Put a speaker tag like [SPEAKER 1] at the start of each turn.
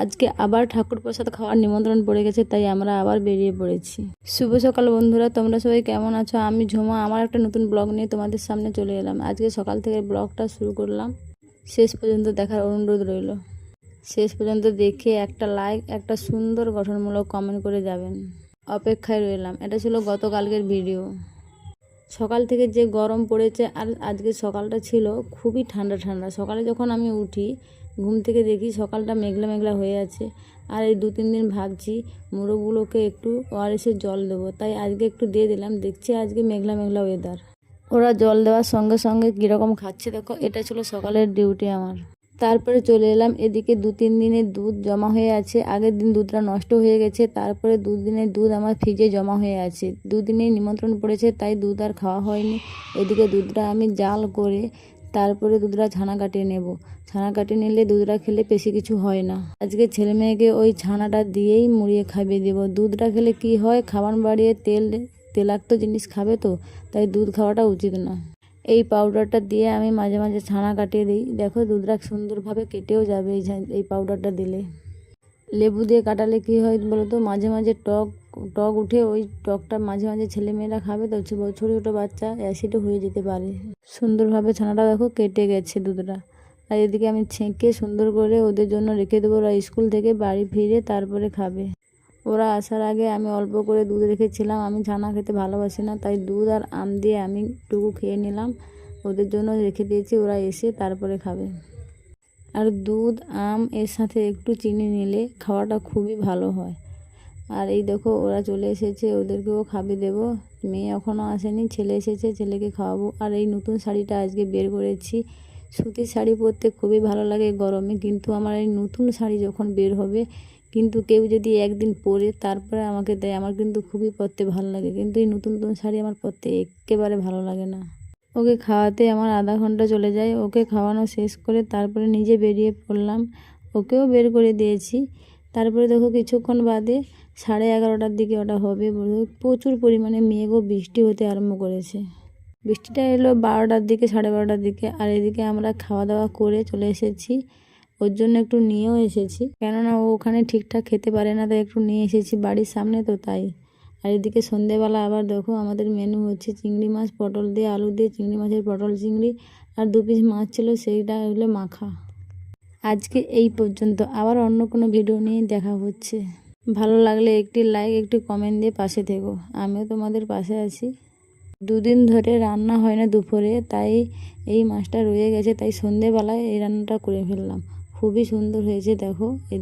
[SPEAKER 1] আজকে আবার ঠাকুর প্রসাদ খাওয়ার নিমন্ত্রণ পড়ে গেছে, তাই আমরা আবার বেরিয়ে পড়েছি। শুভ সকাল বন্ধুরা, তোমরা সবাই কেমন আছো? আমি ঝুমা আমার একটা নতুন ব্লগ নিয়ে তোমাদের সামনে চলে এলাম। আজকে সকাল থেকে ব্লগটা শুরু করলাম, শেষ পর্যন্ত দেখার অনুরোধ রইল। শেষ পর্যন্ত দেখে একটা লাইক, একটা সুন্দর গঠনমূলক কমেন্ট করে যাবেন। অপেক্ষায় রইলাম। এটা ছিল গতকালকের ভিডিও। সকাল থেকে যে গরম পড়েছে, আর আজকে সকালটা ছিল খুবই ঠান্ডা ঠান্ডা। সকালে যখন আমি উঠি ঘুম থেকে দেখি সকালটা মেঘলা মেঘলা হয়ে আছে। আর এই 2-3 দিন ভাবছি মুরগগুলোকে একটু ওআরএসের জল দেবো, তাই আজকে একটু দিয়ে দিলাম। দেখছি আজকে মেঘলা মেঘলা ওয়েদার। ওরা জল দেওয়ার সঙ্গে সঙ্গে কীরকম খাচ্ছে দেখো। এটা ছিল সকালের ডিউটি আমার। তারপরে চলে এলাম এদিকে। 2-3 দিনের দুধ জমা হয়ে আছে। আগের দিন দুধটা নষ্ট হয়ে গেছে, তারপরে 2 দিনের দুধ আমার ফ্রিজে জমা হয়ে আছে। 2 দিনেই নিমন্ত্রণ পড়েছে, তাই দুধ আর খাওয়া হয়নি। এদিকে দুধটা আমি জাল করে তারপরে দুধটা ছানা কাটিয়ে নেব। ছানা কাটিয়ে নিলে দুধটা খেলে বেশি কিছু হয় না। আজকে ছেলে মেয়েকে ওই ছানাটা দিয়েই মুড়িয়ে খাইয়ে দেবো। দুধটা খেলে কি হয়, খাবার বাড়িয়ে তেলাক্ত জিনিস খাবে, তো তাই দুধ খাওয়াটা উচিত না। এই পাউডারটা দিয়ে আমি মাঝে মাঝে ছানা কাটিয়ে দিই। দেখো দুধটা সুন্দরভাবে কেটেও যাবে এই পাউডারটা দিলে। লেবু দিয়ে কাটালে কি হয় বলো তো, মাঝে মাঝে টক উঠে, ওই টকটা মাঝে মাঝে ছেলেমেয়েরা খাবে, তো ছোটো ছোটো বাচ্চা অ্যাসিডও হয়ে যেতে পারে। সুন্দরভাবে ছানাটা দেখো কেটে গেছে দুধটা। আর এদিকে আমি ছেঁকে সুন্দর করে ওদের জন্য রেখে দেবো। ওরা স্কুল থেকে বাড়ি ফিরে তারপরে খাবে। ওরা আসার আগে আমি অল্প করে দুধ রেখেছিলাম। আমি ছানা খেতে ভালোবাসি না, তাই দুধ আর আম দিয়ে আমি টুকু খেয়ে নিলাম। ওদের জন্য রেখে দিয়েছি, ওরা এসে তারপরে খাবে। আর দুধ আম এর সাথে একটু চিনি নিলে খাওয়াটা খুবই ভালো হয়। আর এই দেখো ওরা চলে এসেছে, ওদেরকেও খাবে দেবো। মেয়ে এখনও আসেনি, ছেলে এসেছে, ছেলেকে খাওয়াবো। আর এই নতুন শাড়িটা আজকে বের করেছি। সুতির শাড়ি পরতে খুবই ভালো লাগে গরমে, কিন্তু আমার এই নতুন শাড়ি যখন বের হবে, কিন্তু কেউ যদি একদিন পরে তারপরে আমাকে দেয়, আমার কিন্তু খুবই পরতে ভালো লাগে। কিন্তু এই নতুন নতুন শাড়ি আমার পরতে একেবারে ভালো লাগে না। ওকে খাওয়াতে আমার আধা ঘন্টা চলে যায়। ওকে খাওয়ানো শেষ করে তারপরে নিজে বেরিয়ে পড়লাম। ওকেও বের করে দিয়েছি। তারপরে দেখো কিছুক্ষণ বাদে 11:30টার দিকে ওটা হবে। প্রচুর পরিমাণে মেঘ ও বৃষ্টি হতে আরম্ভ করেছে। বৃষ্টিটা এলো 12টার দিকে, 12:30টার দিকে। আর এদিকে আমরা খাওয়া দাওয়া করে চলে এসেছি। ওর জন্য একটু নিয়েও এসেছি, কেননা ও ওখানে ঠিকঠাক খেতে পারে না, তাই একটু নিয়ে এসেছি, বাড়ির সামনে তো তাই। আর এদিকে সন্ধেবেলা আবার দেখো আমাদের মেনু হচ্ছে চিংড়ি মাছ, পটল দিয়ে, আলু দিয়ে, চিংড়ি মাছের পটল চিংড়ি। আর 2 পিস মাছ ছিল, সেইটা হলো মাখা। আজকে এই পর্যন্ত, আবার অন্য কোনো ভিডিও নিয়ে দেখা হচ্ছে। ভালো লাগলে একটি লাইক, একটি কমেন্ট দিয়ে পাশে থেকো। আমিও তোমাদের পাশে আছি। 2 দিন ধরে রান্না হয় না দুপুরে, তাই এই মাছটা রয়ে গেছে, তাই সন্ধেবেলায় এই রান্নাটা করে ফেললাম। খুবই সুন্দর হয়েছে দেখো। এদিকে